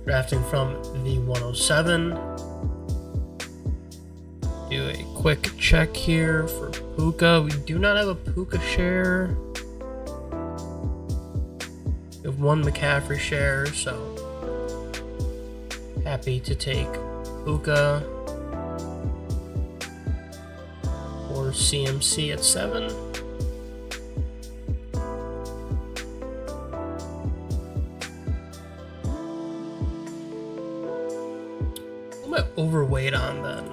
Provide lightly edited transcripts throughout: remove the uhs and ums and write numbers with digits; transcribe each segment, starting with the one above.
Drafting from the 107. Do a quick check here for Puka. We do not have a Puka share. We have one McCaffrey share, so happy to take Puka or CMC at 7. What am I overweight on then?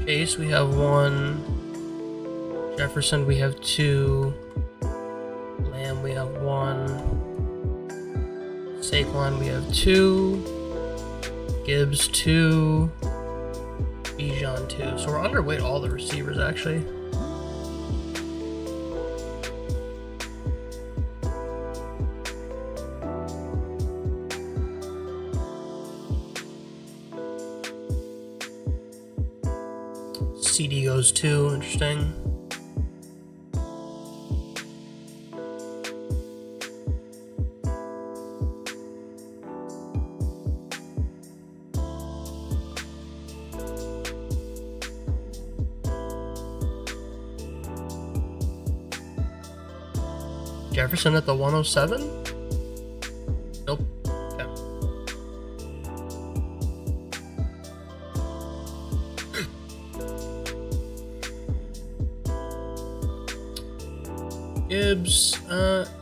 Chase, we have 1. Jefferson, we have 2. Lamb, we have 1. Saquon, we have 2. Gibbs, 2. Bijan, 2. So we're underweight all the receivers, actually. CD goes 2. Interesting. Jefferson at the 107? Nope. Okay. Gibbs,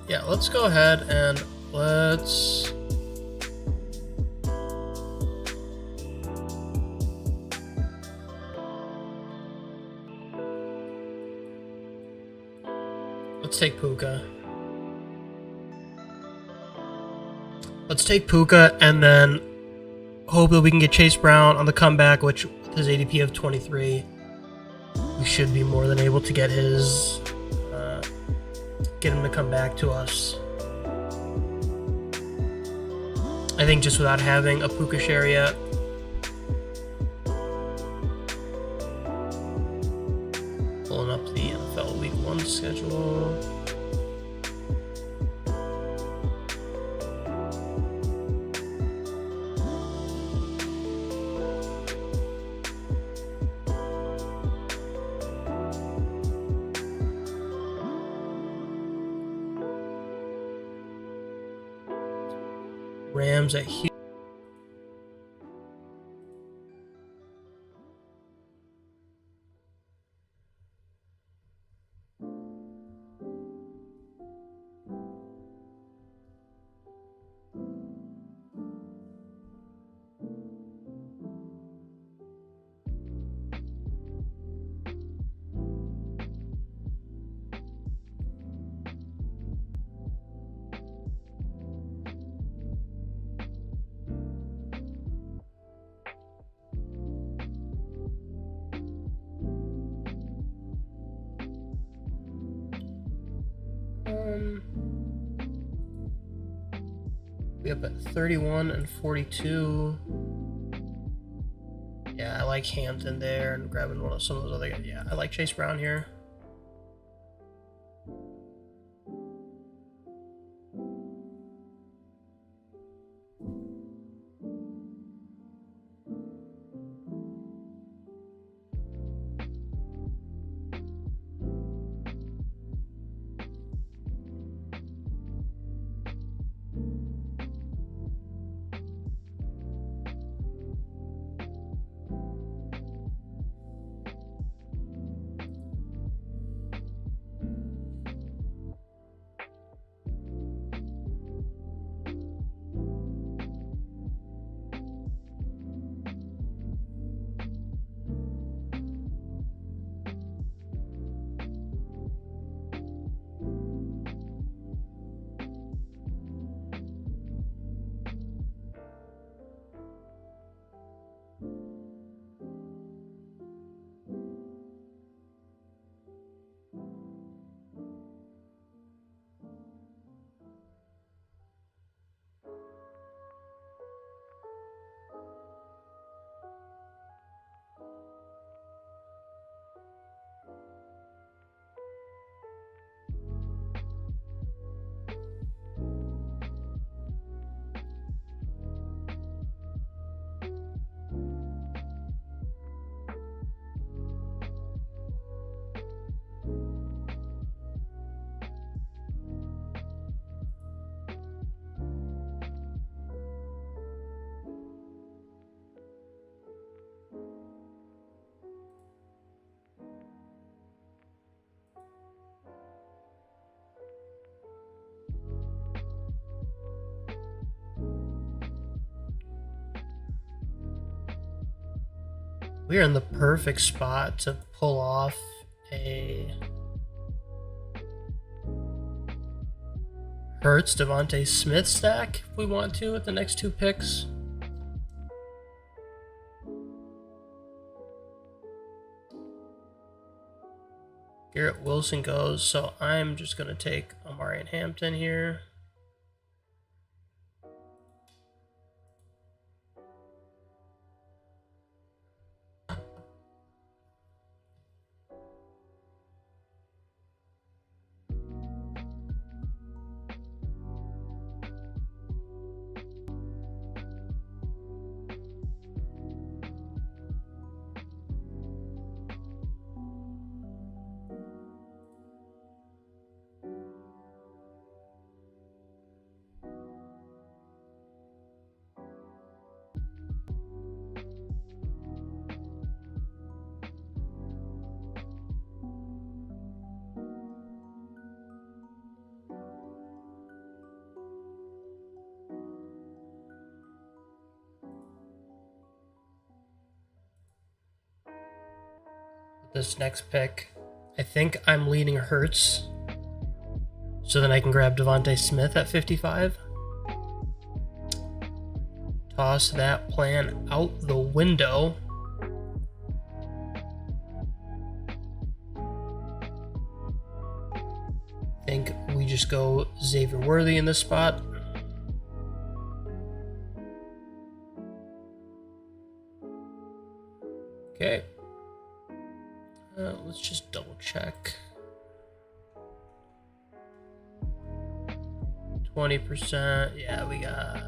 yeah, let's go ahead and let's take Puka. Let's take Puka and then hope that we can get Chase Brown on the comeback, which with his ADP of 23, we should be more than able to get his get him to come back to us. I think just without having a Puka share yet. Pulling up the NFL Week 1 schedule. Rams at Houston. We up at 31 and 42. Yeah, I like Hampton there and grabbing some of those other guys. Yeah, I like Chase Brown here. we're in the perfect spot to pull off a Hurts Devontae Smith stack if we want to with the next 2 picks. Garrett Wilson goes, so I'm just going to take Amari and Hampton here. This next pick, I think I'm leaning Hurts, so then I can grab Devontae Smith at 55. Toss that plan out the window. I think we just go Xavier Worthy in this spot. Okay. Let's just double check. 20%. Yeah, we got.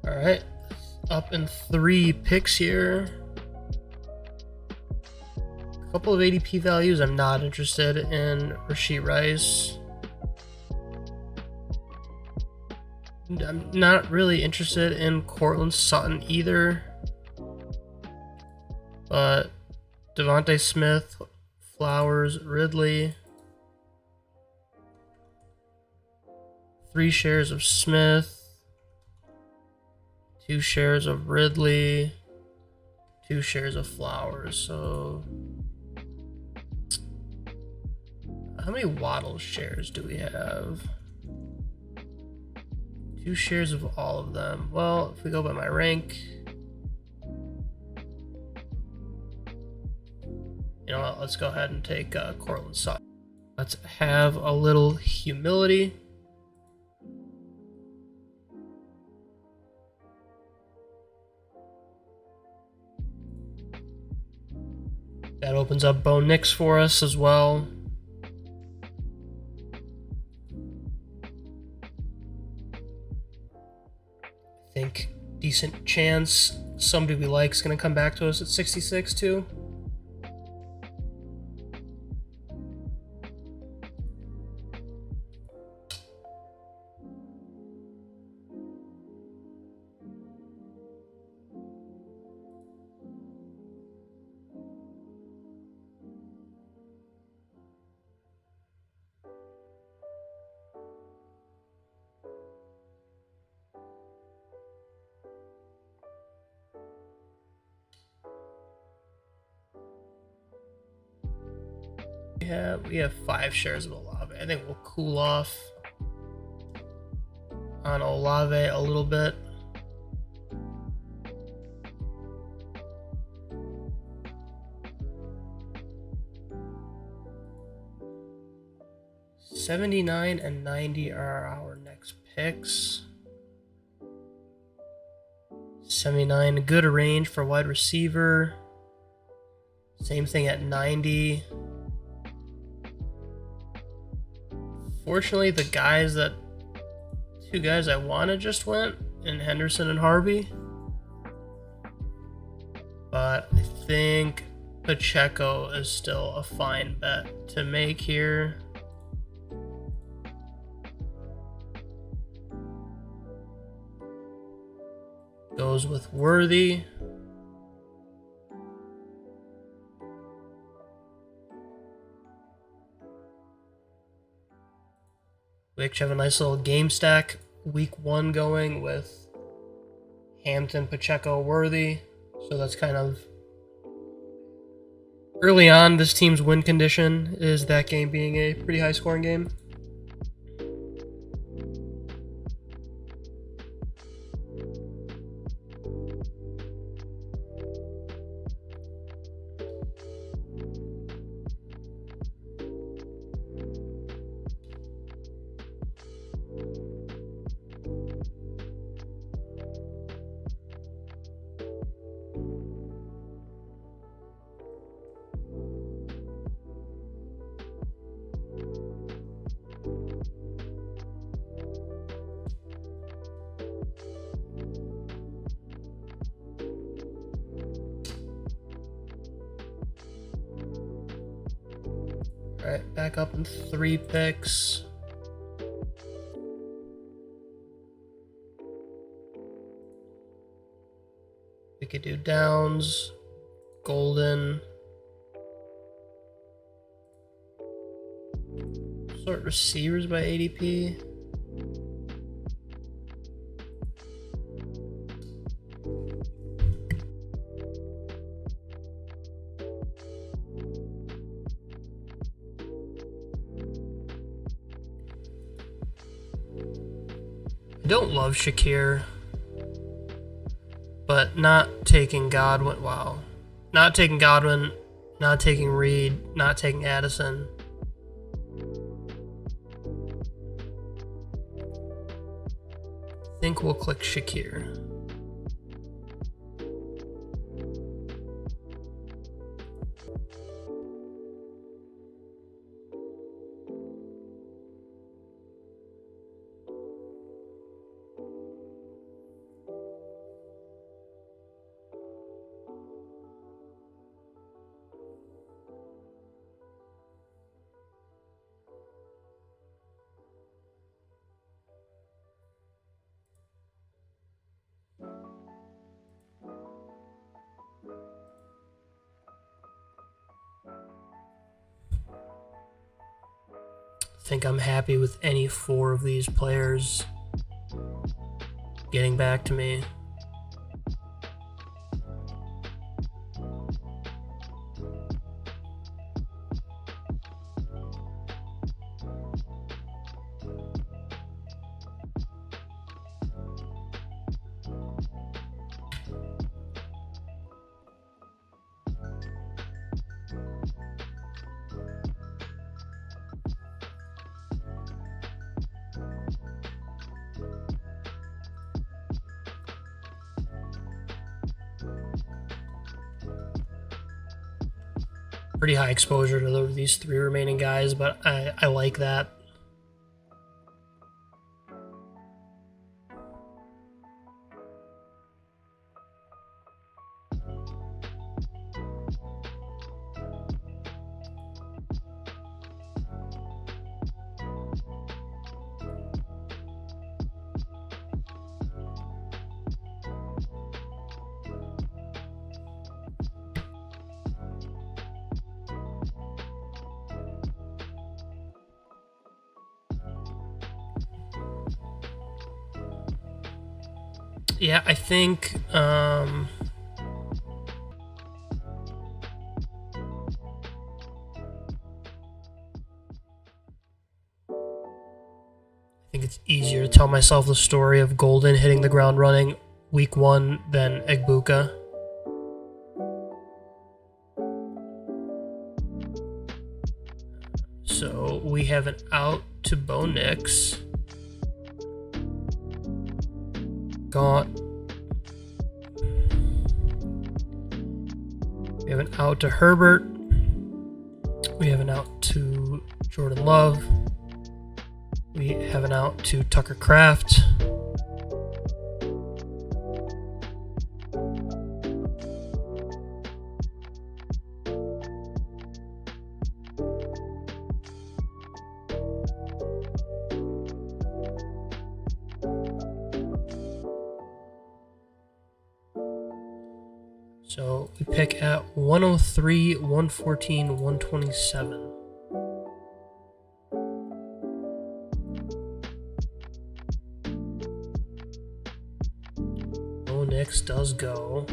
All right, up in 3 picks here. A couple of ADP values. I'm not interested in Rashee Rice. I'm not really interested in Cortland Sutton either. But Devontae Smith, Flowers, Ridley. 3 shares of Smith. 2 shares of Ridley, 2 shares of Flowers. So, how many Waddle shares do we have? 2 shares of all of them. Well, if we go by my rank, you know what? Let's go ahead and take Cortland Sutton. Let's have a little humility. That opens up Bo Nix for us as well. I think decent chance somebody we like is going to come back to us at 66 too. We have 5 shares of Olave. I think we'll cool off on Olave a little bit. $79 and $90 are our next picks. 79, good range for wide receiver. Same thing at 90. Fortunately, the two guys I wanted just went, in Henderson and Harvey. But I think Pacheco is still a fine bet to make here. Goes with Worthy. We actually have a nice little game stack week 1 going with Hampton, Pacheco, Worthy. So that's kind of early on. This team's win condition is that game being a pretty high scoring game. Alright, back up in 3 picks. We could do Downs, Golden. Sort receivers by ADP. I don't love Shakir, but not taking Godwin. Wow. Not taking Godwin, not taking Reed, not taking Addison. I think we'll click Shakir. I think I'm happy with any 4 of these players getting back to me. Pretty high exposure to these 3 remaining guys, but I like that. Yeah, I think it's easier to tell myself the story of Golden hitting the ground running week 1 than Egbuka. So we have an out to Bo Nix. Gone. We have an out to Herbert. We have an out to Jordan Love. We have an out to Tucker Kraft. So we pick at 103, 114, 127. Bo Nix does go.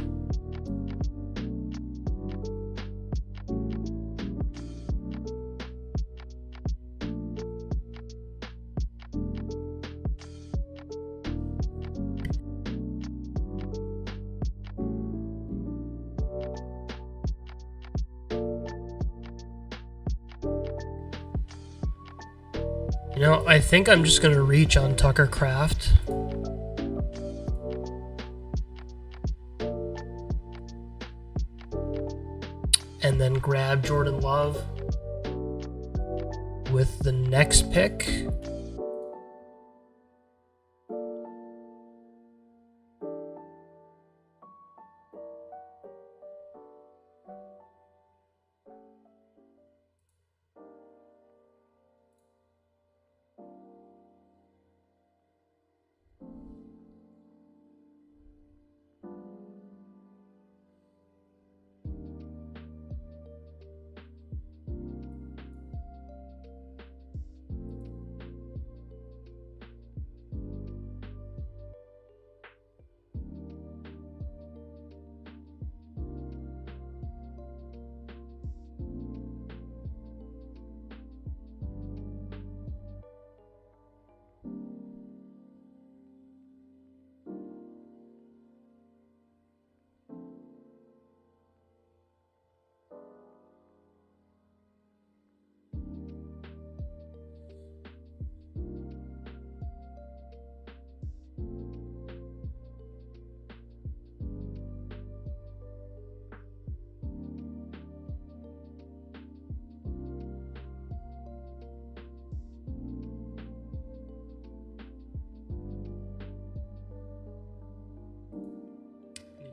You know, I think I'm just going to reach on Tucker Kraft. And then grab Jordan Love with the next pick.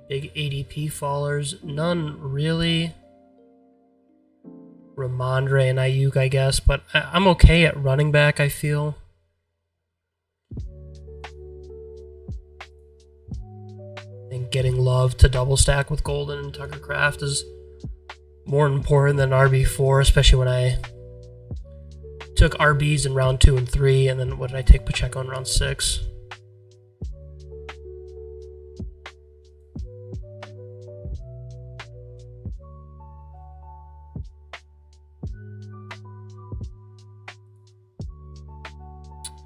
Big ADP fallers. None really. Ramondre and Ayuk, I guess, but I'm okay at running back, I feel. I think getting Love to double stack with Golden and Tucker Kraft is more important than RB4, especially when I took RBs in round 2 and 3, and then what did I take Pacheco in round 6?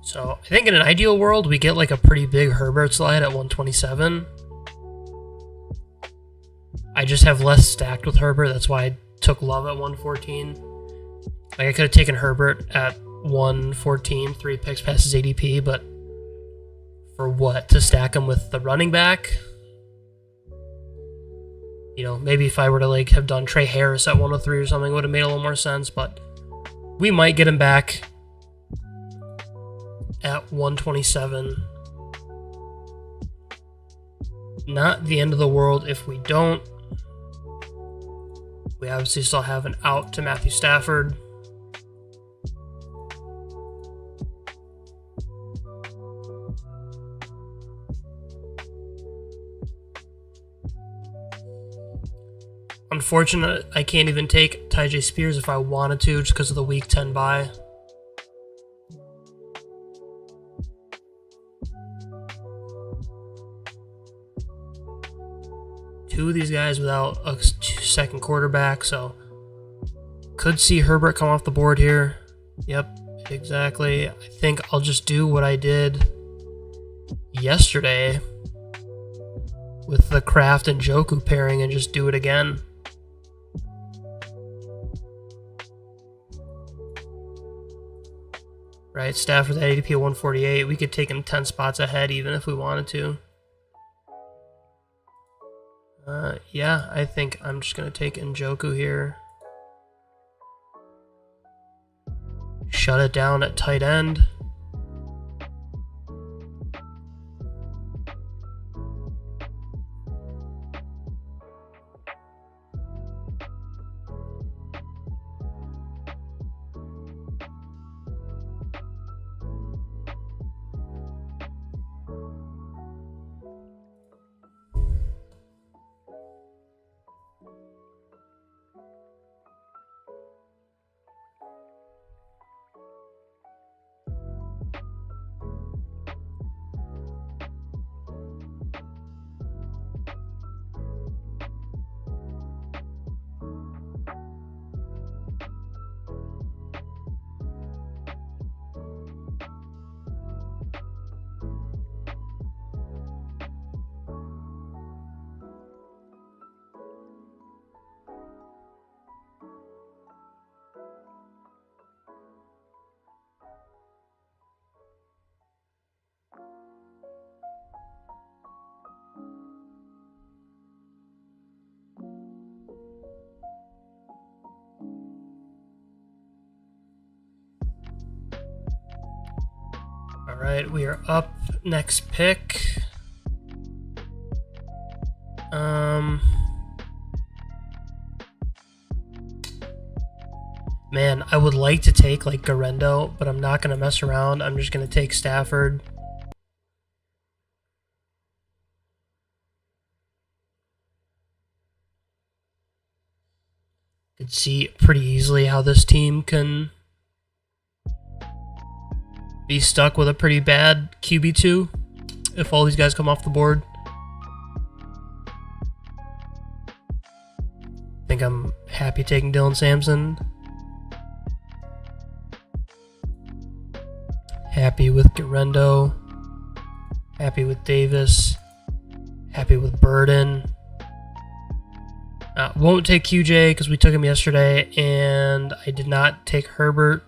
So I think in an ideal world, we get like a pretty big Herbert slide at 127. I just have less stacked with Herbert. That's why I took Love at 114. Like I could have taken Herbert at 114, 3 picks past his ADP, but for what? To stack him with the running back? You know, maybe if I were to like have done Trey Harris at 103 or something, it would have made a little more sense, but we might get him back at 127. Not the end of the world if we don't. We obviously still have an out to Matthew Stafford. Unfortunate, I can't even take Tyjae Spears if I wanted to just because of the week 10 bye. two of these guys without a second quarterback, so could see Herbert come off the board here. Yep, exactly. I think I'll just do what I did yesterday with the Kraft and Joku pairing and just do it again. Right, Stafford's at ADP of 148. We could take him 10 spots ahead even if we wanted to. Yeah, I think I'm just going to take Njoku here. Shut it down at tight end. All right, we are up. Next pick. Man, I would like to take like Garendo, but I'm not going to mess around. I'm just going to take Stafford. Could see pretty easily how this team can be stuck with a pretty bad QB2 if all these guys come off the board. I think I'm happy taking Dylan Sampson. Happy with Garendo. Happy with Davis. Happy with Burden. Won't take QJ because we took him yesterday, and I did not take Herbert.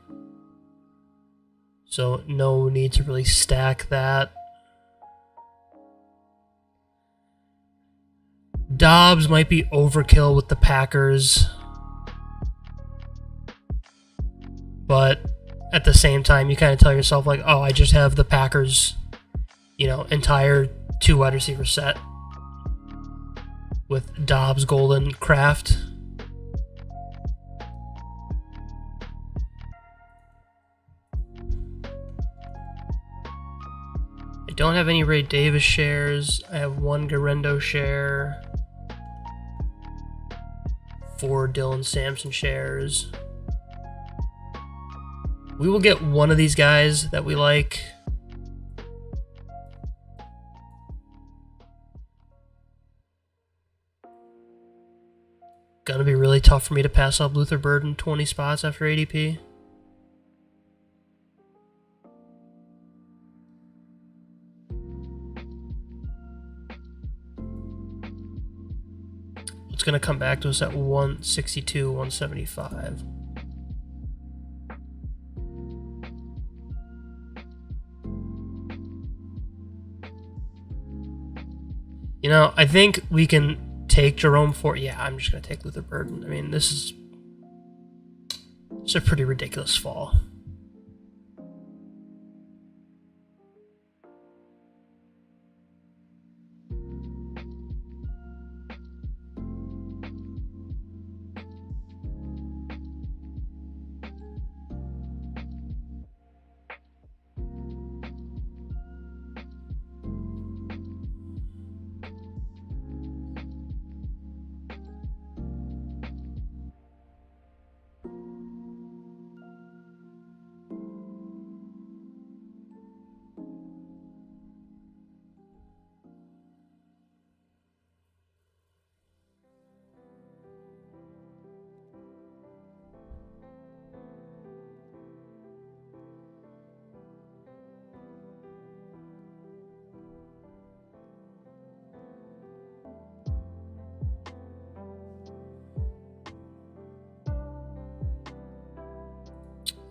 So no need to really stack that. Dobbs might be overkill with the Packers. But at the same time, you kind of tell yourself, like, oh, I just have the Packers, entire 2 wide receiver set with Dobbs, Golden, Kraft. I don't have any Ray Davis shares. I have 1 Garendo share, 4 Dylan Sampson shares. We will get one of these guys that we like. Gonna be really tough for me to pass up Luther Burden 20 spots after ADP. It's gonna come back to us at 162, 175. I think we can take Jerome Ford. Yeah, I'm just going to take Luther Burden. I mean, it's a pretty ridiculous fall.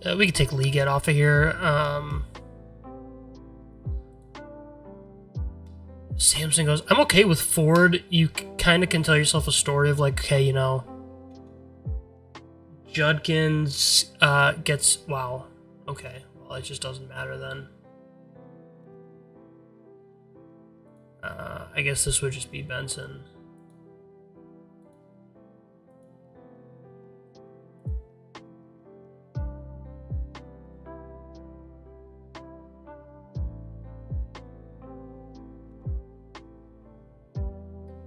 We can take Liget off of here. Samson goes, I'm okay with Ford. You kind of can tell yourself a story of like, okay, you know, Judkins gets, wow, okay, well, it just doesn't matter then. I guess this would just be Benson.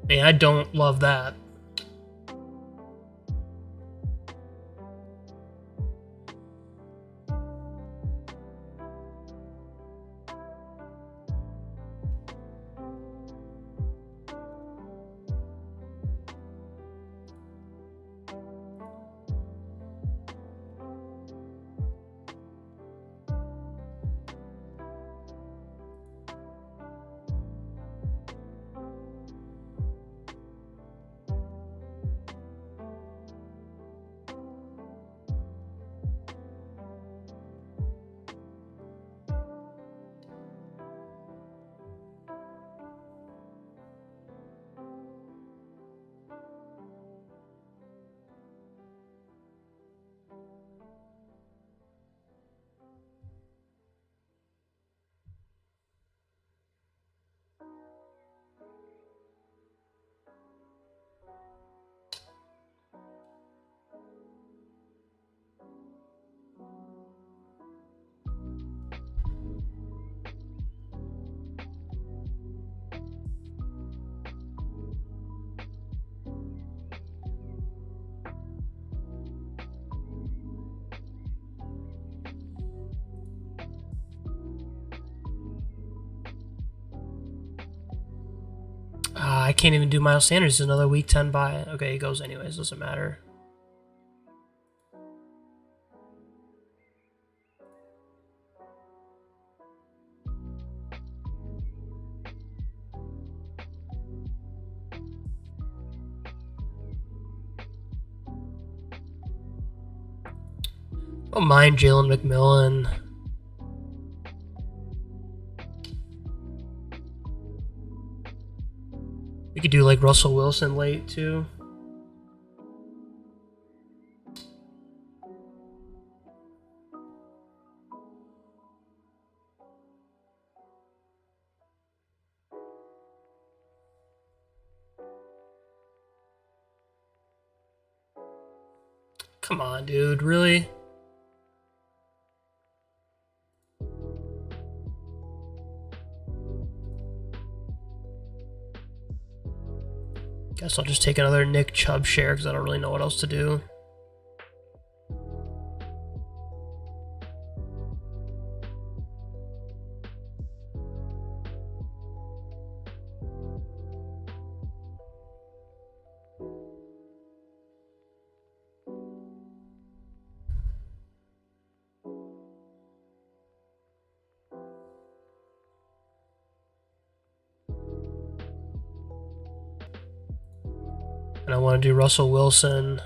Man, I don't love that. I can't even do Miles Sanders. Another week 10 bye. Okay, he goes anyways. Doesn't matter. I don't mind Jalen McMillan. We could do like Russell Wilson late too. Come on, dude. Really? Guess I'll just take another Nick Chubb share because I don't really know what else to do. And I want to do Russell Wilson.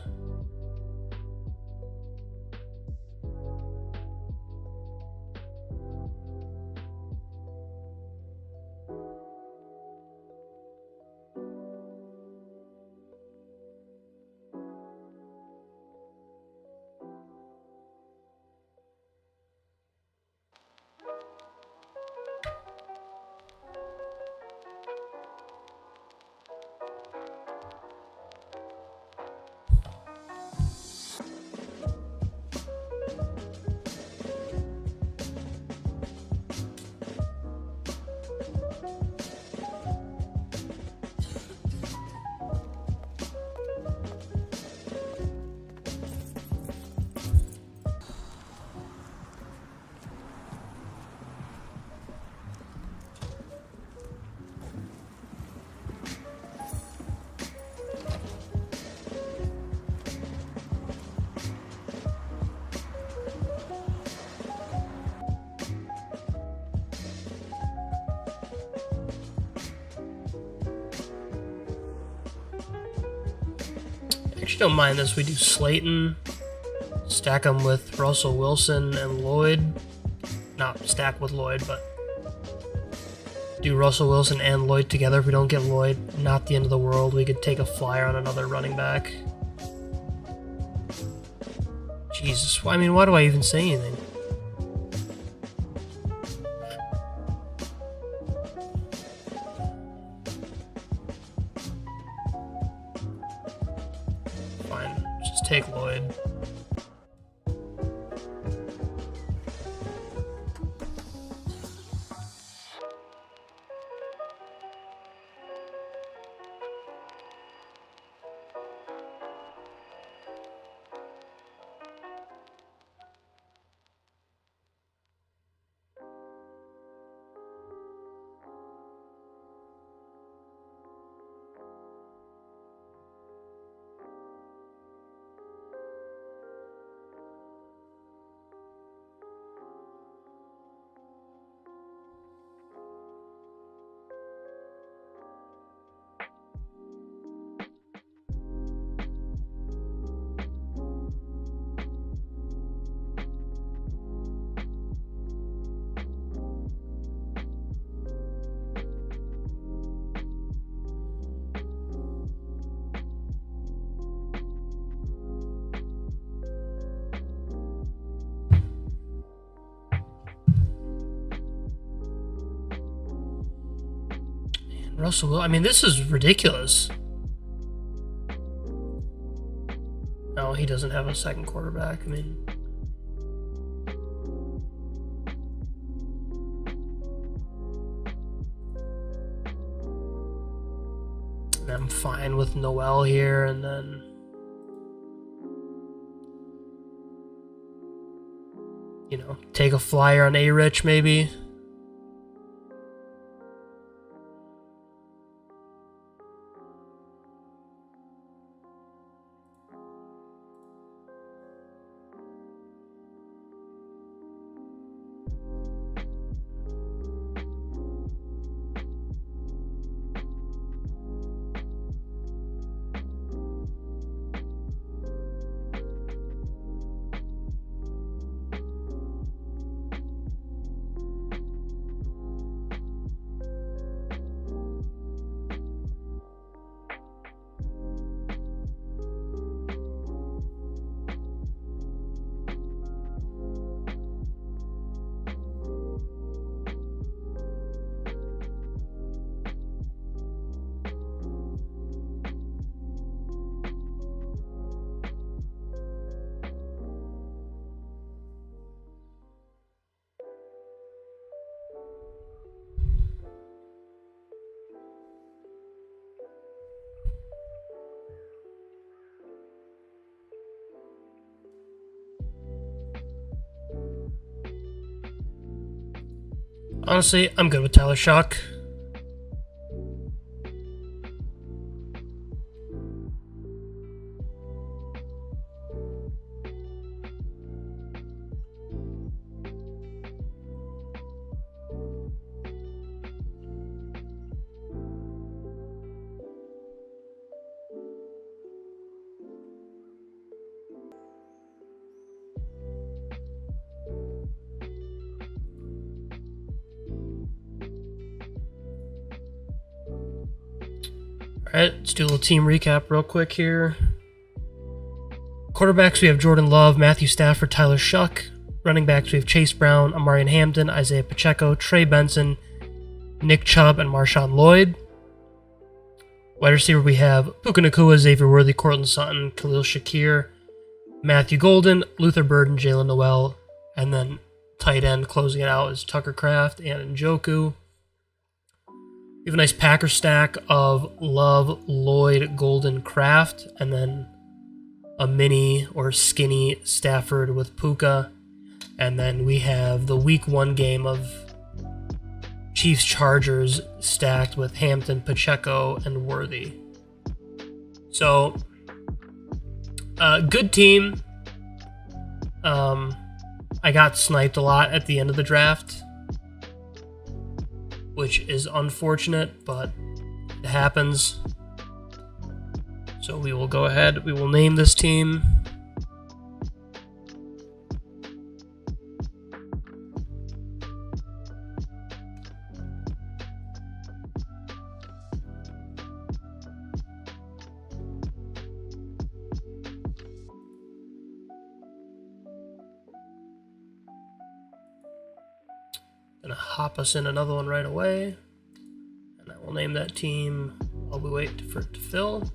Actually, don't mind this. We do Slayton, stack them with Russell Wilson and Lloyd. Not stack with Lloyd, but do Russell Wilson and Lloyd together. If we don't get Lloyd, not the end of the world. We could take a flyer on another running back. Jesus, I mean, why do I even say anything? Fine, just take Lloyd. Russell, I mean, this is ridiculous. No, he doesn't have a second quarterback. I mean, I'm fine with Noel here, and then you know, take a flyer on A-Rich maybe. Honestly, I'm good with Tyler Shock. Alright, let's do a little team recap real quick here. Quarterbacks, we have Jordan Love, Matthew Stafford, Tyler Shuck. Running backs, we have Chase Brown, Amarian Hampton, Isaiah Pacheco, Trey Benson, Nick Chubb, and Marshawn Lloyd. Wide receiver, we have Puka Nacua, Xavier Worthy, Cortland Sutton, Khalil Shakir, Matthew Golden, Luther Burden, Jalen Noel, and then tight end closing it out is Tucker Kraft and Njoku. We have a nice Packer stack of Love, Lloyd, Golden, Kraft, and then a mini or skinny Stafford with Puka. And then we have the week 1 game of Chiefs-Chargers stacked with Hampton, Pacheco, and Worthy. So, good team. I got sniped a lot at the end of the draft, which is unfortunate, but it happens. So we will go ahead. We will name this team. Gonna hop us in another one right away. And I will name that team while we wait for it to fill.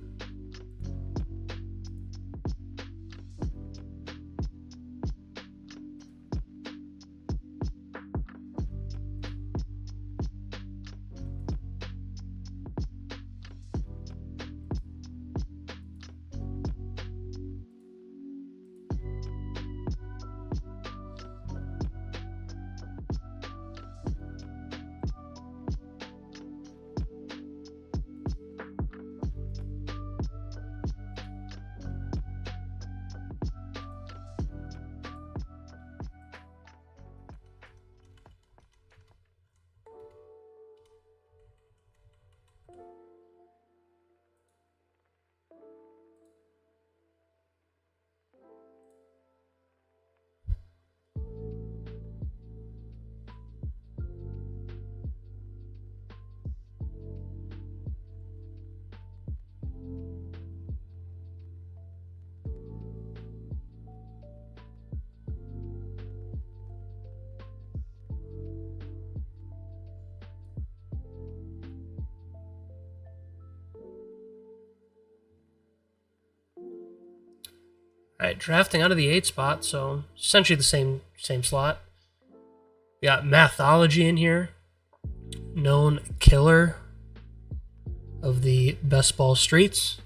Alright, drafting out of the 8 spot, so essentially the same slot. We got Mathology in here. Known killer of the best ball streets.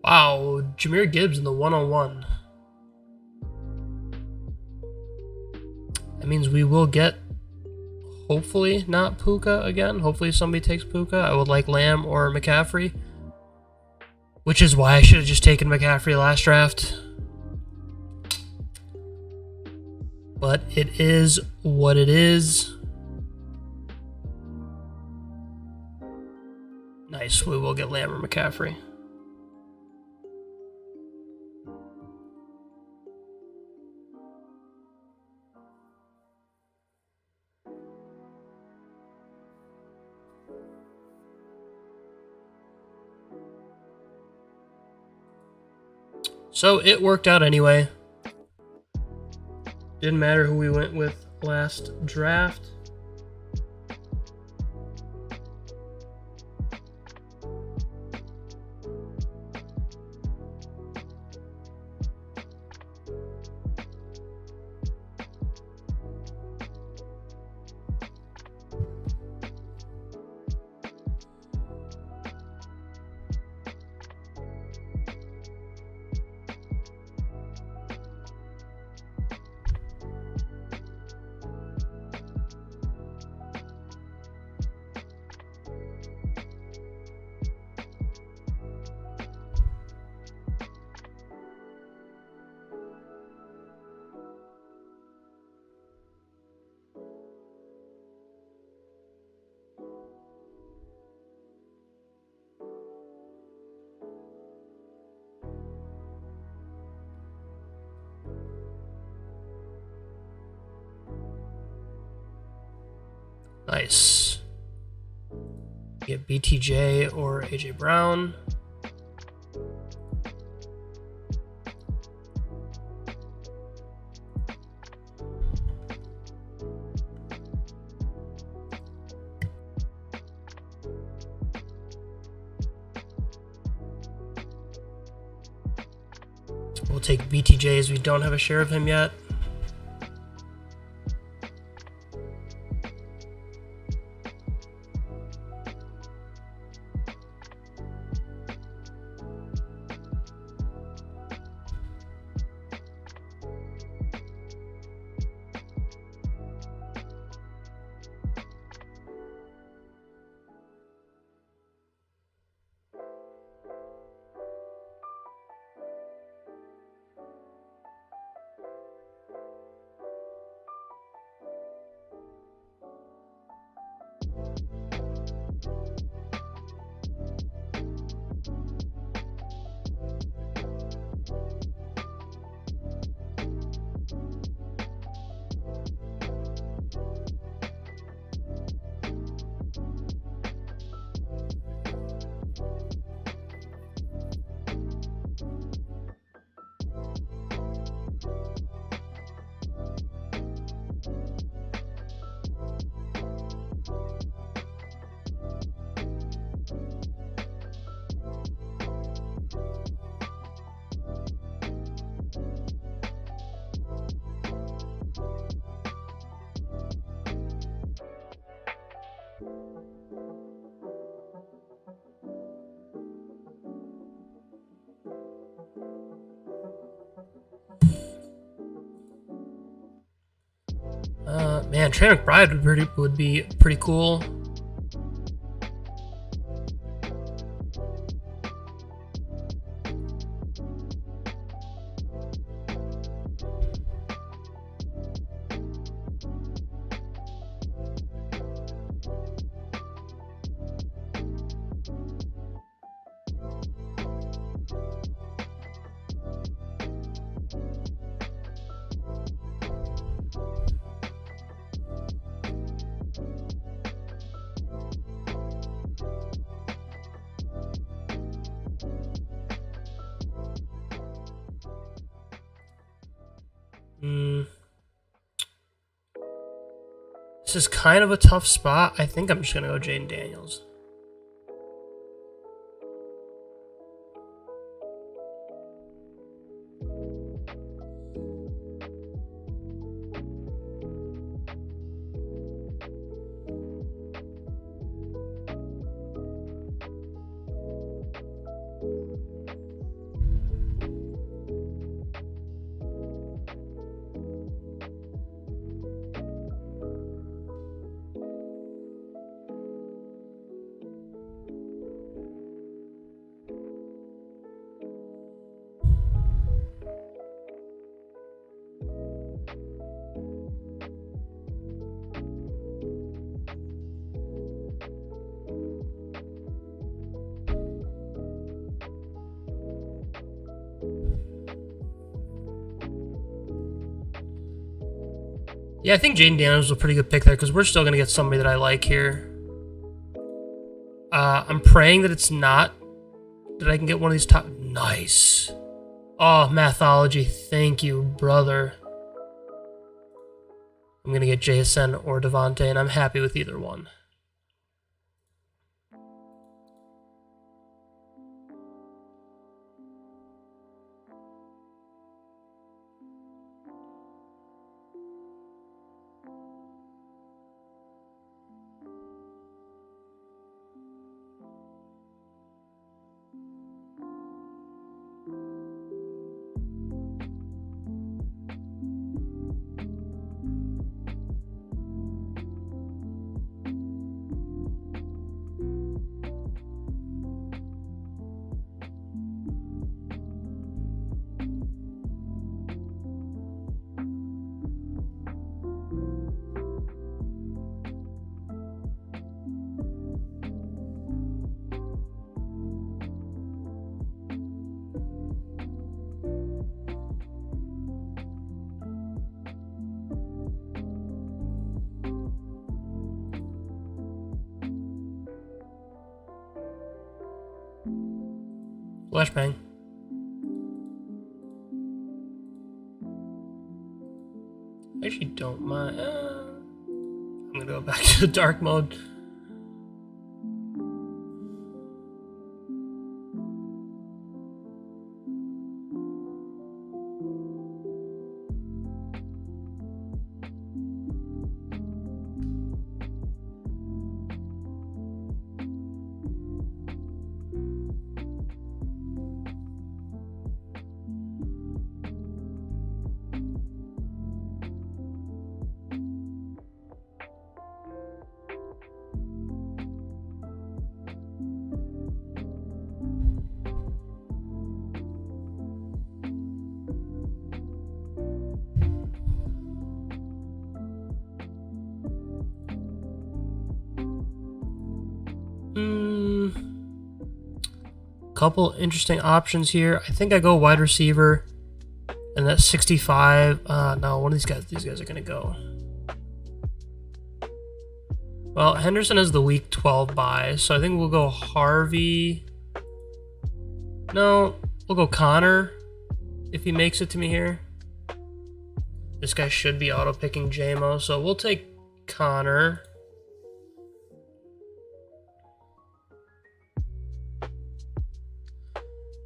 Wow, Jahmyr Gibbs in the 1-on-1. That means we will get, hopefully, not Puka again. Hopefully somebody takes Puka. I would like Lamb or McCaffrey. Which is why I should have just taken McCaffrey last draft. But it is what it is. Nice, we will get Lamb or McCaffrey. So it worked out anyway. Didn't matter who we went with last draft. Nice. Get BTJ or AJ Brown. we'll take BTJ as we don't have a share of him yet. Man, Trey McBride would be pretty cool. This is kind of a tough spot. I think I'm just going to go Jaden Daniels. Yeah, I think Jaden Daniels is a pretty good pick there because we're still going to get somebody that I like here. I'm praying that it's not, that I can get one of these top... Nice. Oh, Mathology. Thank you, brother. I'm going to get JSN or Devontae, and I'm happy with either one. Flashbang. I actually don't mind. I'm gonna go back to the dark mode. couple interesting options here. I think I go wide receiver, and that's 65. No, one of these guys are gonna go. Well, Henderson has the week 12 bye, so I think we'll go Harvey. No, we'll go Connor if he makes it to me here. This guy should be auto-picking JMO, so we'll take Connor.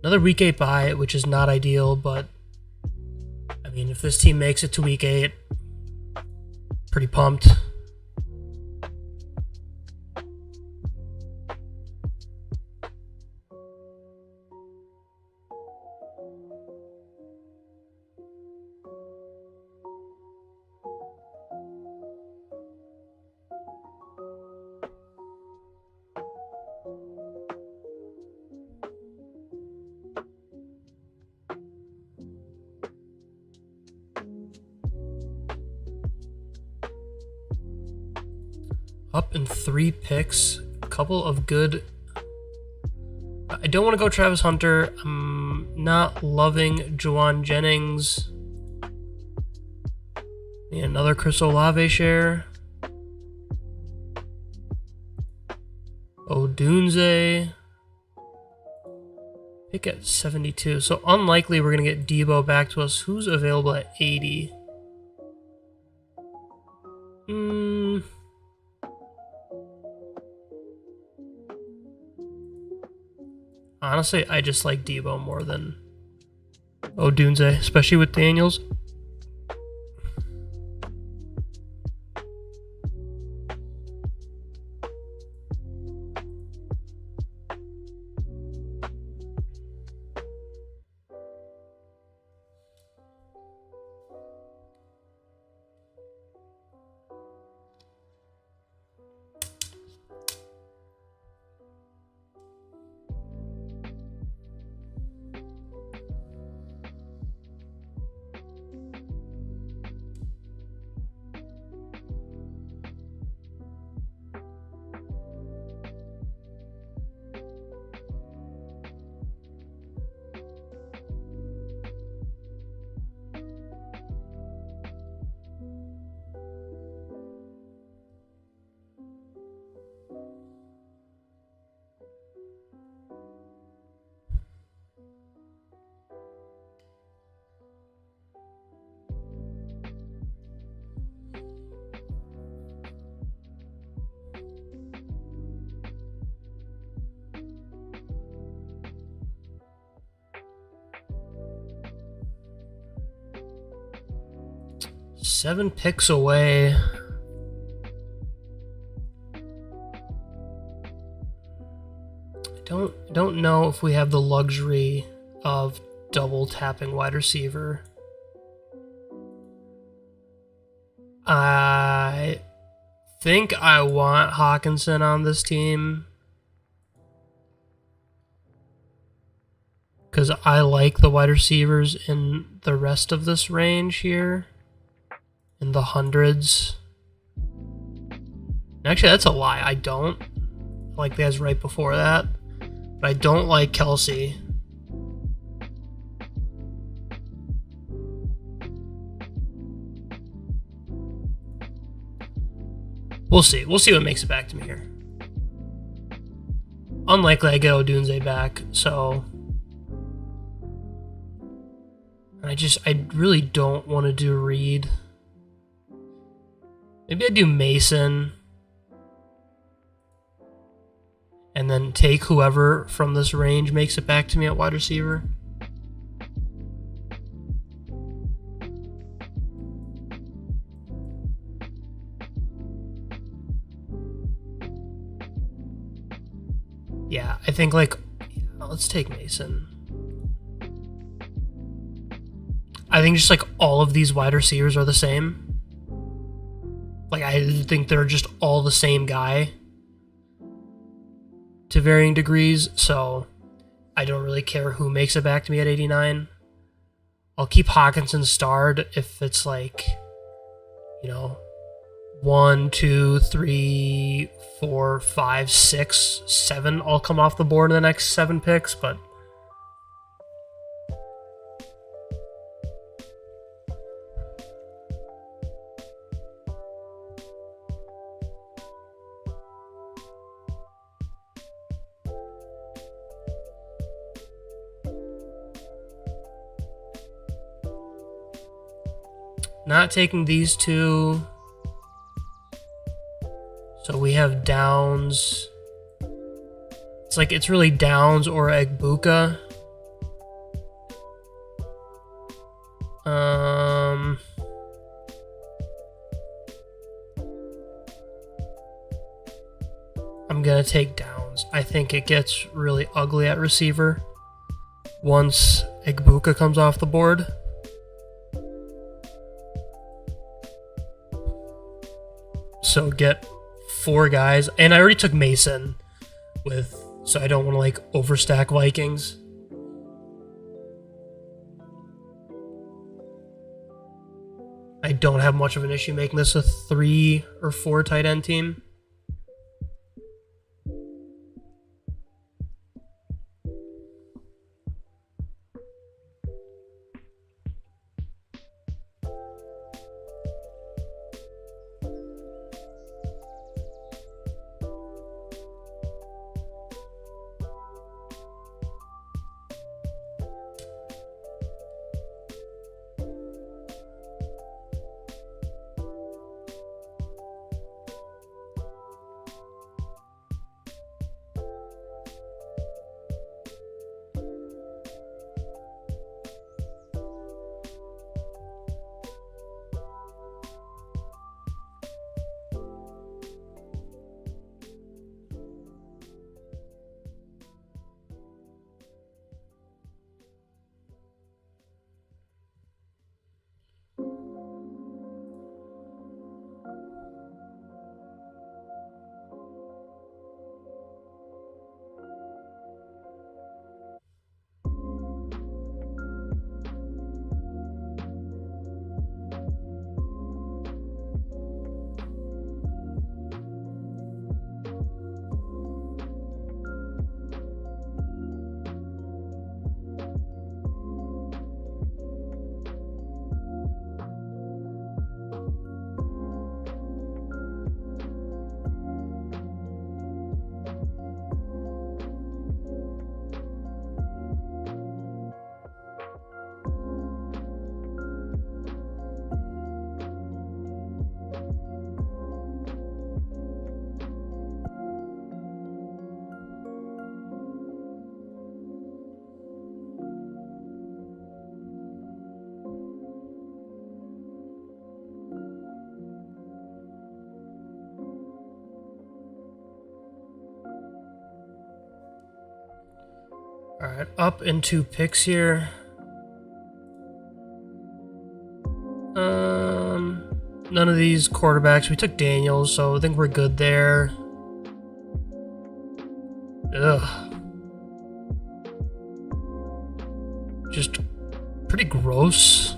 Another week 8 bye, which is not ideal, but I mean, if this team makes it to week 8, pretty pumped. Up in 3 picks, a couple of good. I don't want to go Travis Hunter. I'm not loving Juwan Jennings. And another Chris Olave share. Odunze. Pick at 72. So unlikely we're going to get Debo back to us. Who's available at 80? Honestly, I just like Debo more than Odunze, especially with Daniels. Seven picks away. I don't know if we have the luxury of double tapping wide receiver. I think I want Hawkinson on this team because I like the wide receivers in the rest of this range here. In the hundreds. Actually, that's a lie. I don't. I like the guys right before that. But I don't like Kelsey. We'll see. We'll see what makes it back to me here. Unlikely I get Odunze back, so... I really don't want to do Reed. Maybe I do Mason. And then take whoever from this range makes it back to me at wide receiver. Yeah, I think let's take Mason. I think just all of these wide receivers are the same. I think they're just all the same guy to varying degrees, so I don't really care who makes it back to me at 89. I'll keep Hawkinson starred if it's 1, 2, 3, 4, 5, 6, 7 all come off the board in the next 7 picks, but not taking these two. So we have Downs. It's really Downs or Egbuka. I'm gonna take Downs. I think it gets really ugly at receiver once Egbuka comes off the board. So get 4 guys, and I already took Mason so I don't want to like overstack Vikings. I don't have much of an issue making this a 3 or 4 tight end team. Alright, up in 2 picks here. None of these quarterbacks. We took Daniels, so I think we're good there. Ugh. Just pretty gross.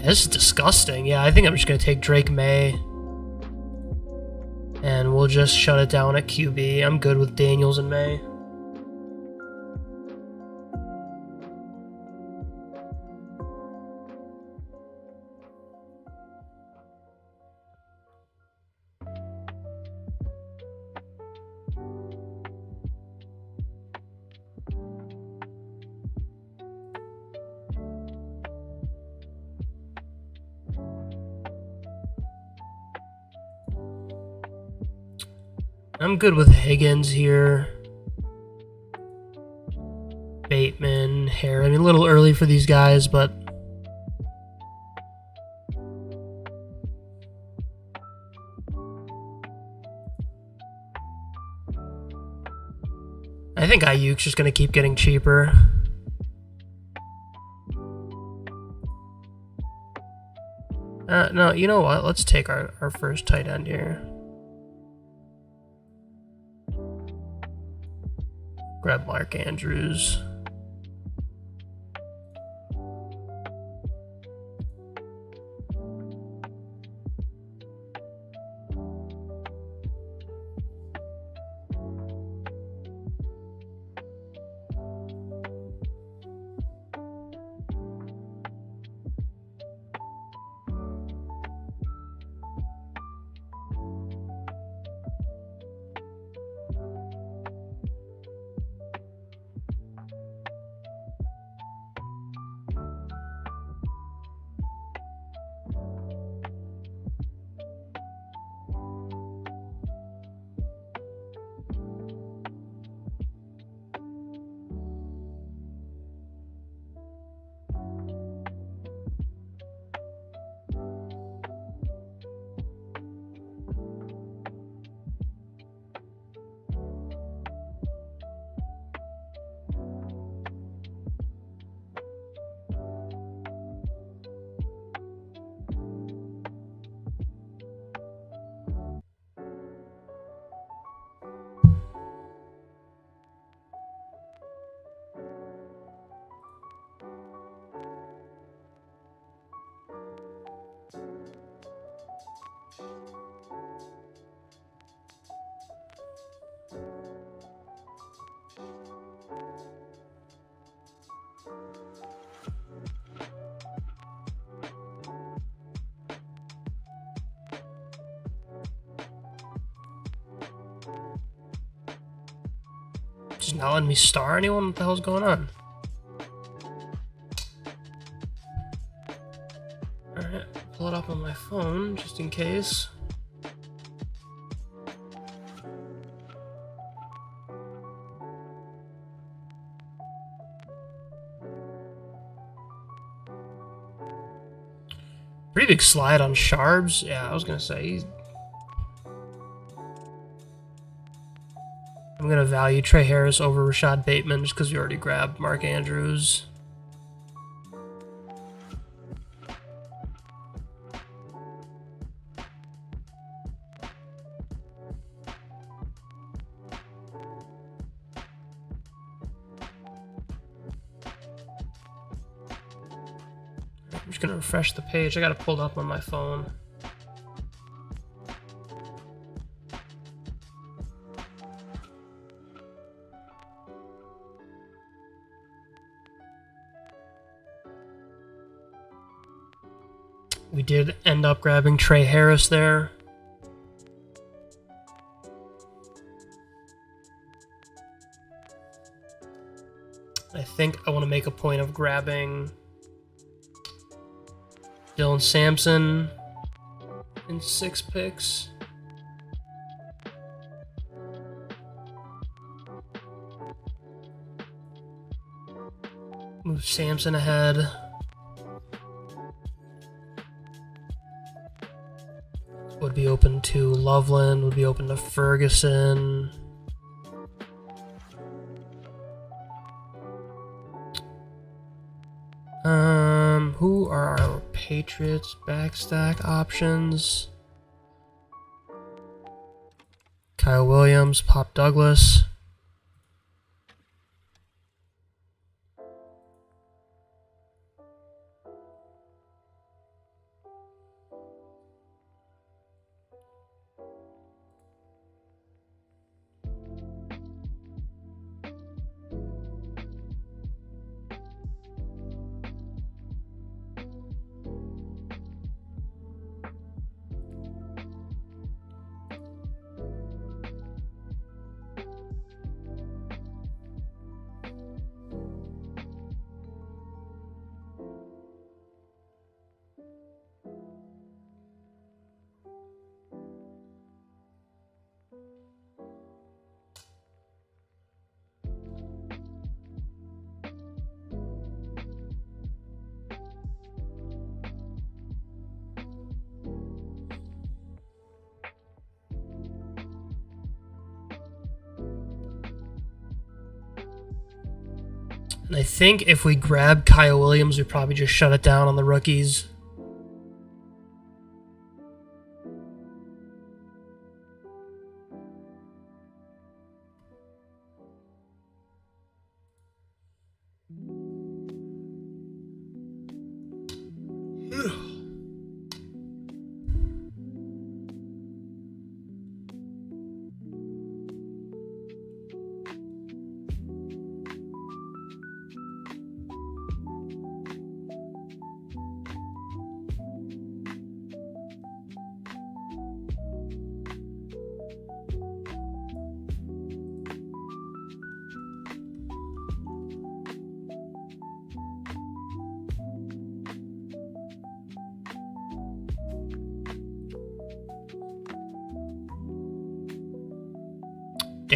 This is disgusting. Yeah, I think I'm just going to take Drake May. And we'll just shut it down at QB. I'm good with Daniels and May. I'm good with Higgins here. Bateman, Hare. I mean, a little early for these guys, but I think Ayuk's just going to keep getting cheaper. No, you know what? Let's take our first tight end here. Grab Mark Andrews. Just not letting me star anyone? What the hell's going on? Alright, pull it up on my phone just in case. Pretty big slide on Sharps. Yeah, I was gonna say. I'm gonna value Trey Harris over Rashad Bateman just because we already grabbed Mark Andrews. I'm just gonna refresh the page. I got it pulled up on my phone. We did end up grabbing Trey Harris there. I think I want to make a point of grabbing Dylan Sampson in 6 picks. Move Sampson ahead. Would be open to Loveland, would be open to Ferguson. Who are our Patriots backstack options? Kyle Williams, Pop Douglas. And I think if we grab Kyle Williams, we probably just shut it down on the rookies.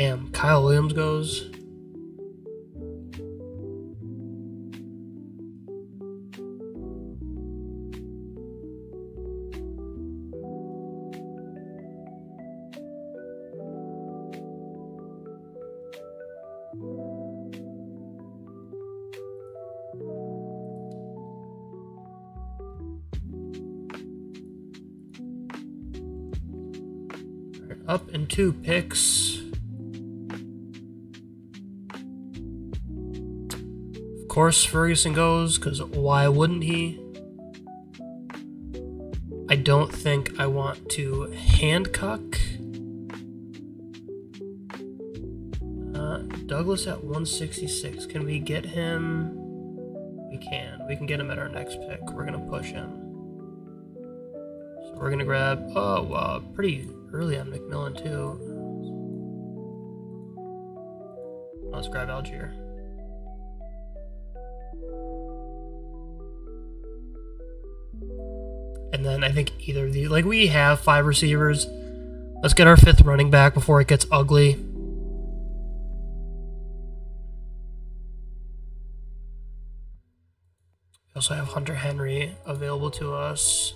Damn, Kyle Williams goes. Up in 2 picks. Of course, Ferguson goes, because why wouldn't he? I don't think I want to Hancock. Douglas at 166. Can we get him? We can. We can get him at our next pick. We're going to push him. So we're going to grab, pretty early on McMillan too. Let's grab Algier. And then I think either of these, like, we have 5 receivers. Let's get our 5th running back before it gets ugly. We also have Hunter Henry available to us.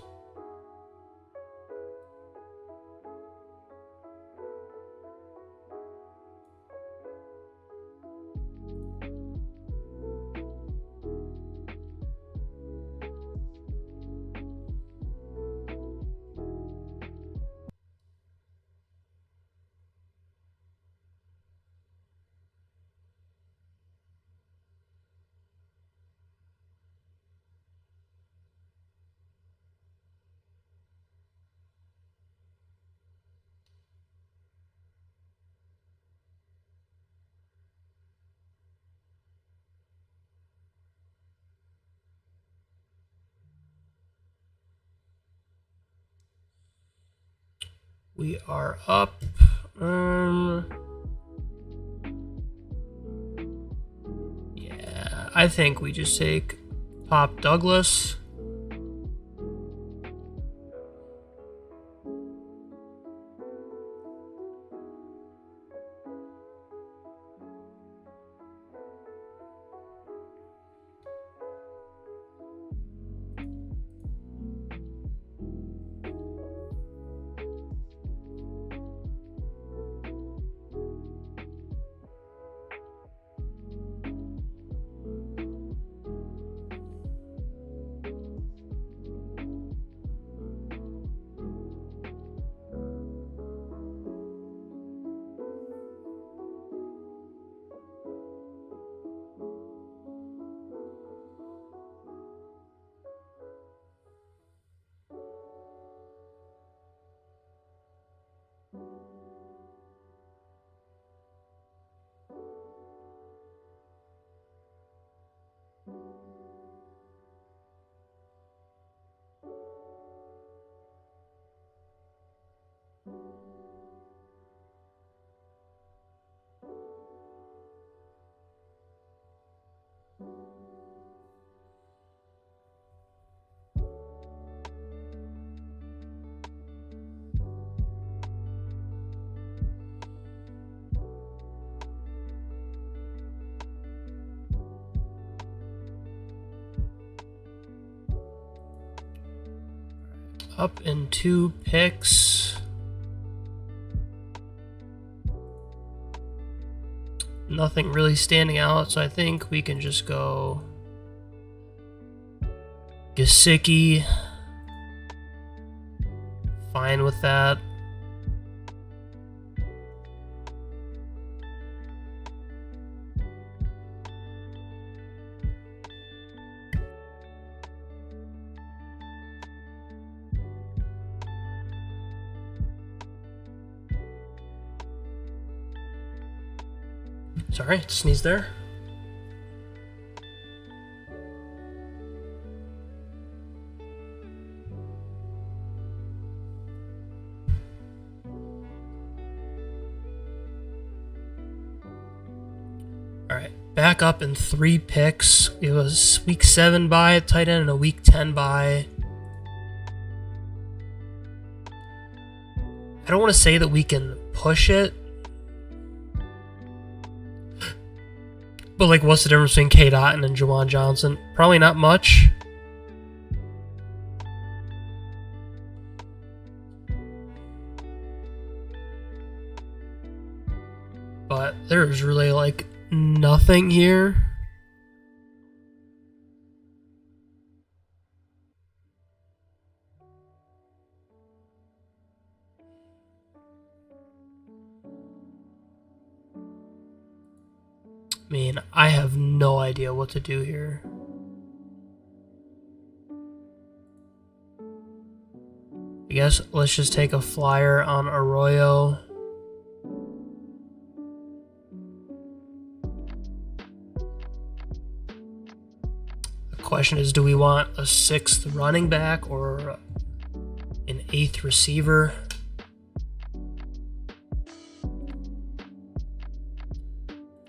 We are up. Yeah, I think we just take Pop Douglas. Up in 2 picks. Nothing really standing out, so I think we can just go Gesicki. Fine with that. Sorry, sneeze there. All right, back up in 3 picks. It was week 7 bye at tight end and a week 10 bye. I don't want to say that we can push it, But, like, what's the difference between Kate Otten and Juwan Johnson? Probably not much. But there's really, like, nothing here. I mean, I have no idea what to do here. I guess let's just take a flyer on Arroyo. The question is, do we want a 6th running back or an 8th receiver?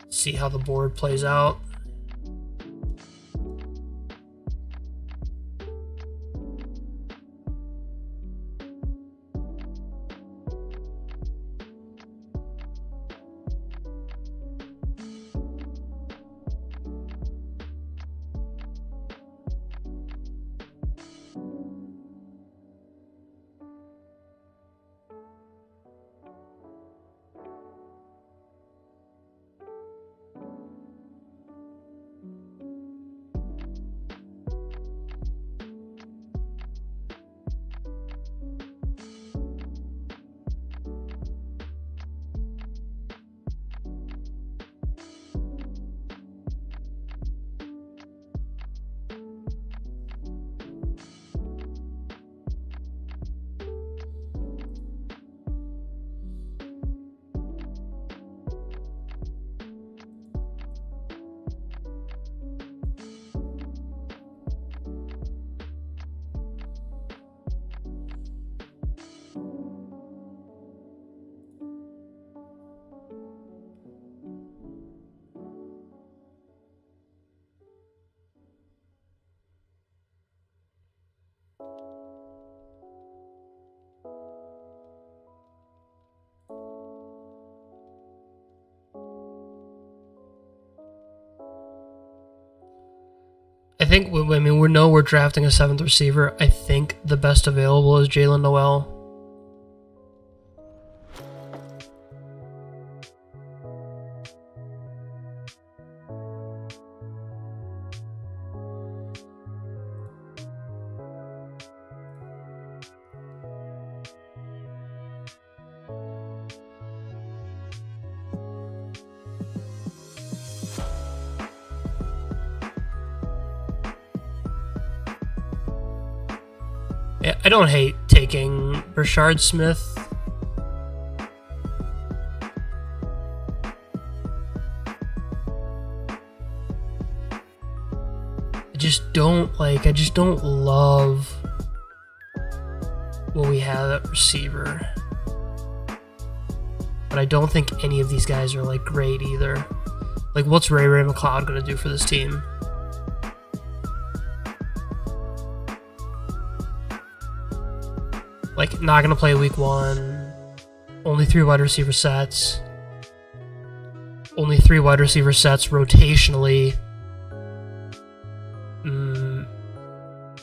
See how the board plays out. I think, I mean, we know we're drafting a 7th receiver. I think the best available is Jalen Noel. I don't hate taking Brashard Smith. I just don't love what we have at receiver. But I don't think any of these guys are, like, great either. Like, what's Ray McLeod going to do for this team? Like, not going to play week 1. Only 3 wide receiver sets. Only 3 wide receiver sets rotationally.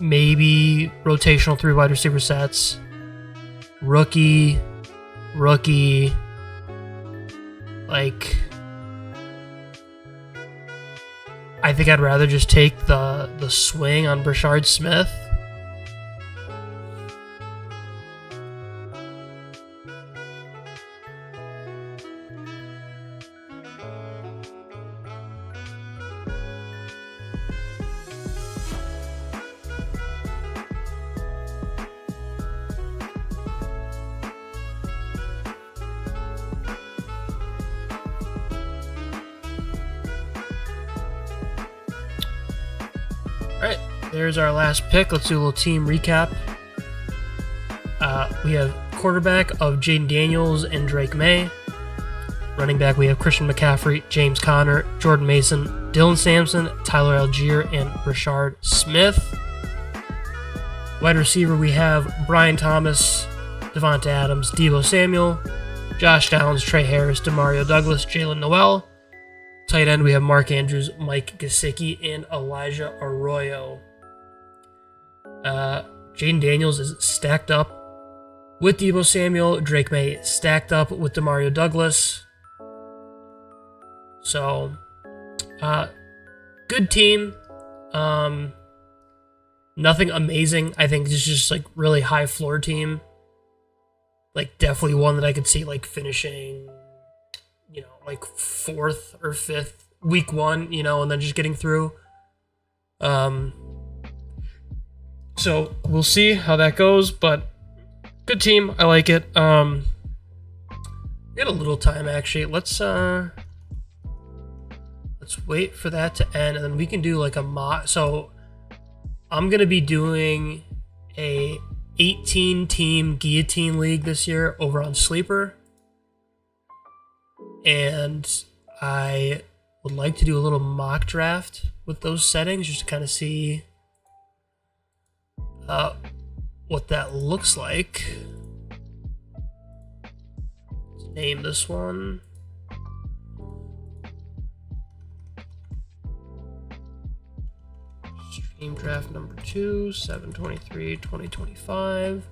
Maybe rotational 3 wide receiver sets. Rookie. Like, I think I'd rather just take the swing on Brashard Smith. Alright, there's our last pick. Let's do a little team recap. We have quarterback of Jaden Daniels and Drake May. Running back, we have Christian McCaffrey, James Conner, Jordan Mason, Dylan Sampson, Tyler Algier, and Brashard Smith. Wide receiver, we have Brian Thomas, Devonta Adams, Deebo Samuel, Josh Downs, Trey Harris, Demario Douglas, Jalen Noel. Tight end, we have Mark Andrews, Mike Gesicki, and Elijah Arroyo. Jaden Daniels is stacked up with Deebo Samuel. Drake May stacked up with Demario Douglas. So, good team. Nothing amazing. I think it's just like really high floor team. Like definitely one that I could see like finishing, like 4th or 5th week 1, and then just getting through. So we'll see how that goes, but good team. I like it. We got a little time actually. Let's wait for that to end, and then we can do like a mock. So I'm gonna be doing a 18-team guillotine league this year over on Sleeper, and I would like to do a little mock draft with those settings just to kind of see what that looks like. Let's name this one. Stream draft number 2, 7/23/2025.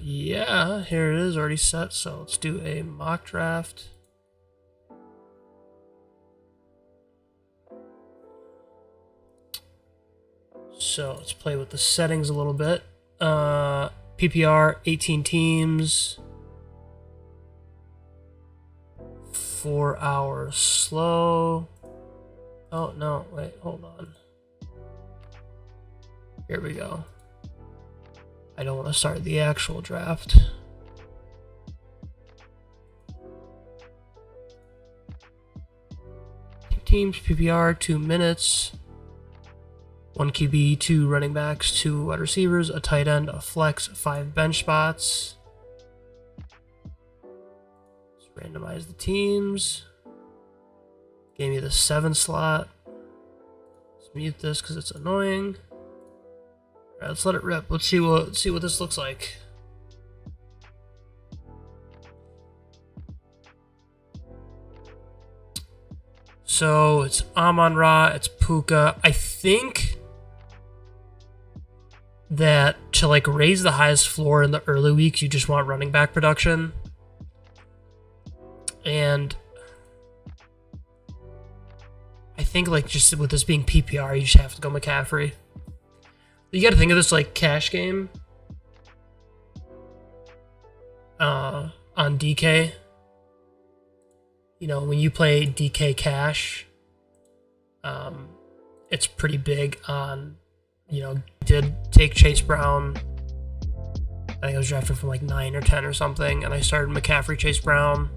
Yeah, here it is already set. So let's do a mock draft. So let's play with the settings a little bit. PPR, 18 teams, 4 hours slow. Oh no, wait, hold on. Here we go. I don't want to start the actual draft. Teams, PPR, 2 minutes. 1 QB, 2 running backs, 2 wide receivers, a tight end, a flex, 5 bench spots. Let's randomize the teams. Gave me the 7 slot. Let's mute this because it's annoying. Alright, let's let it rip. Let's see what this looks like. So it's Amon-Ra, it's Puka. I think that to like raise the highest floor in the early weeks, you just want running back production. And I think like just with this being PPR, you just have to go McCaffrey. You got to think of this like cash game on DK. You know, when you play DK cash, it's pretty big on, did take Chase Brown. I think I was drafted from like 9 or 10 or something, and I started McCaffrey, Chase Brown.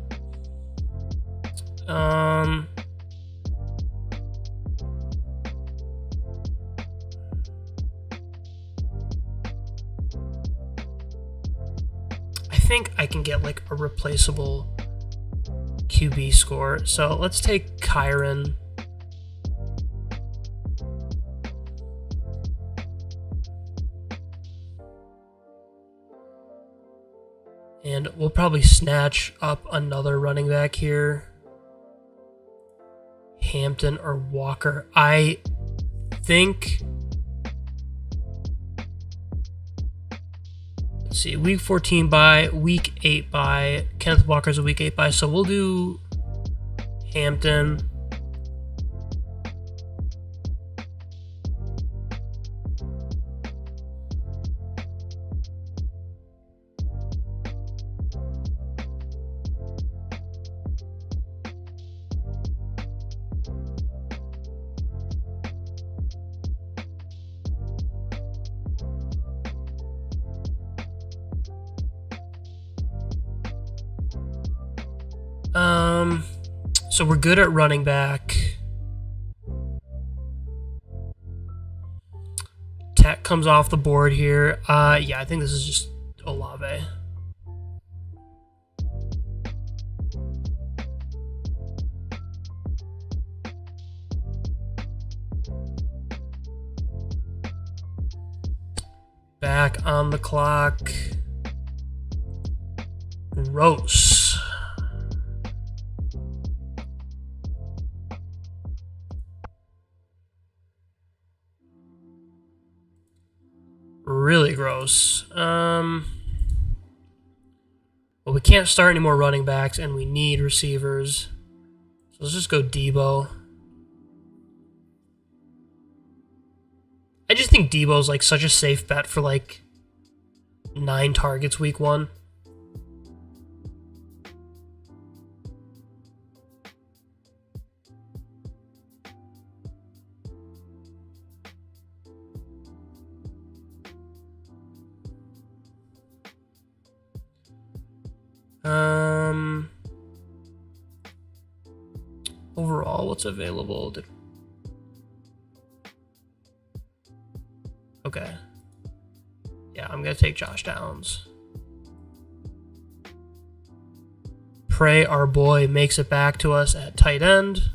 think I can get like a replaceable QB score. So let's take Kyron. And we'll probably snatch up another running back here. Hampton or Walker. I think... Let's see, week 14 bye, week 8 bye. Kenneth Walker's a week 8 bye, so we'll do Hampton. So we're good at running back. Tech comes off the board here. Yeah, I think this is just Olave. Back on the clock. Gross. Really gross. Well, we can't start any more running backs, and we need receivers. So let's just go Debo. I just think Debo's like such a safe bet for like 9 targets week 1. Overall, what's available? Okay. Yeah, I'm gonna take Josh Downs. Pray our boy makes it back to us at tight end.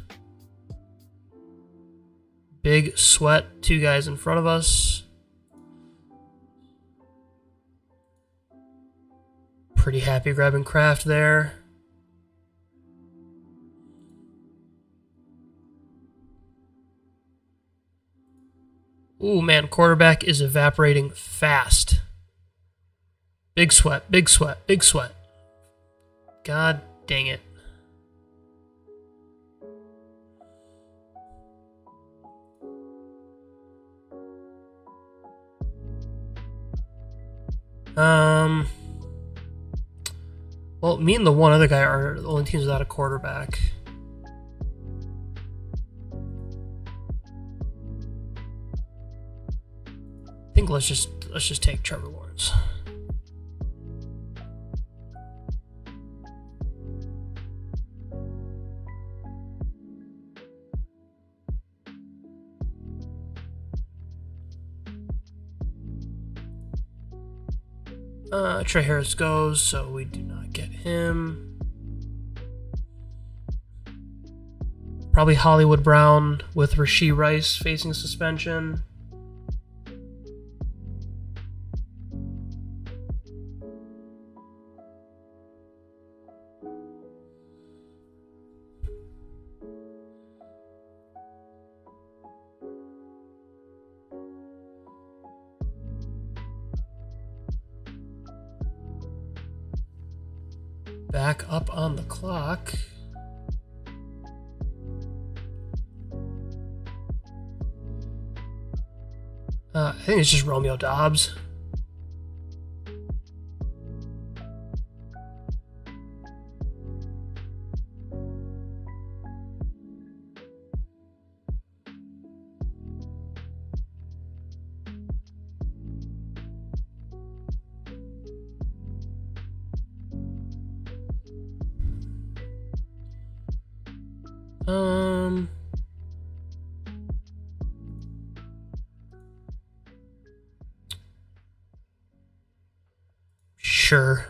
Big Sweat, 2 guys in front of us. Pretty happy grabbing Kraft there. Ooh, man, quarterback is evaporating fast. Big Sweat, Big Sweat, Big Sweat. God dang it. Well, me and the one other guy are the only teams without a quarterback. I think let's just take Trevor Lawrence. Trey Harris goes, so we do not get him. Probably Hollywood Brown with Rashee Rice facing suspension. Back up on the clock. I think it's just Romeo Doubs. Sure.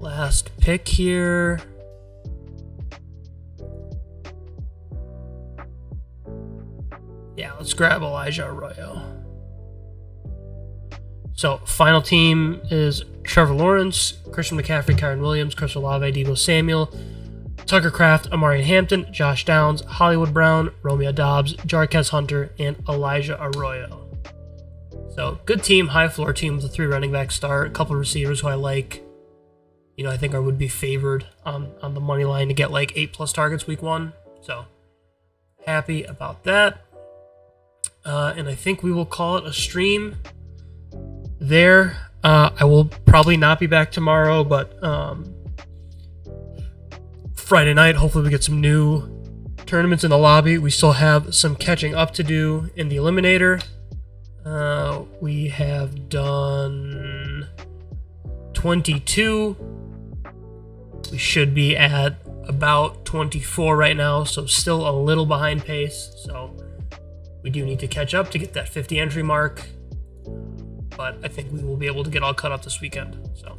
Last pick here. Yeah, let's grab Elijah Arroyo. So, final team is Trevor Lawrence, Christian McCaffrey, Kyron Williams, Chris Olave, Deebo Samuel, Tucker Kraft, Amari Hampton, Josh Downs, Hollywood Brown, Romeo Dobbs, Jarquez Hunter, and Elijah Arroyo. So, good team, high floor team with a 3 running back start, a couple of receivers who I like. You know, I think I would be favored on the money line to get like 8+ targets week 1. So, happy about that. And I think we will call it a stream there. I will probably not be back tomorrow, but Friday night, hopefully we get some new tournaments in the lobby. We still have some catching up to do in the Eliminator. We have done 22. We should be at about 24 right now, so still a little behind pace. So we do need to catch up to get that 50 entry mark, but I think we will be able to get all caught up this weekend. So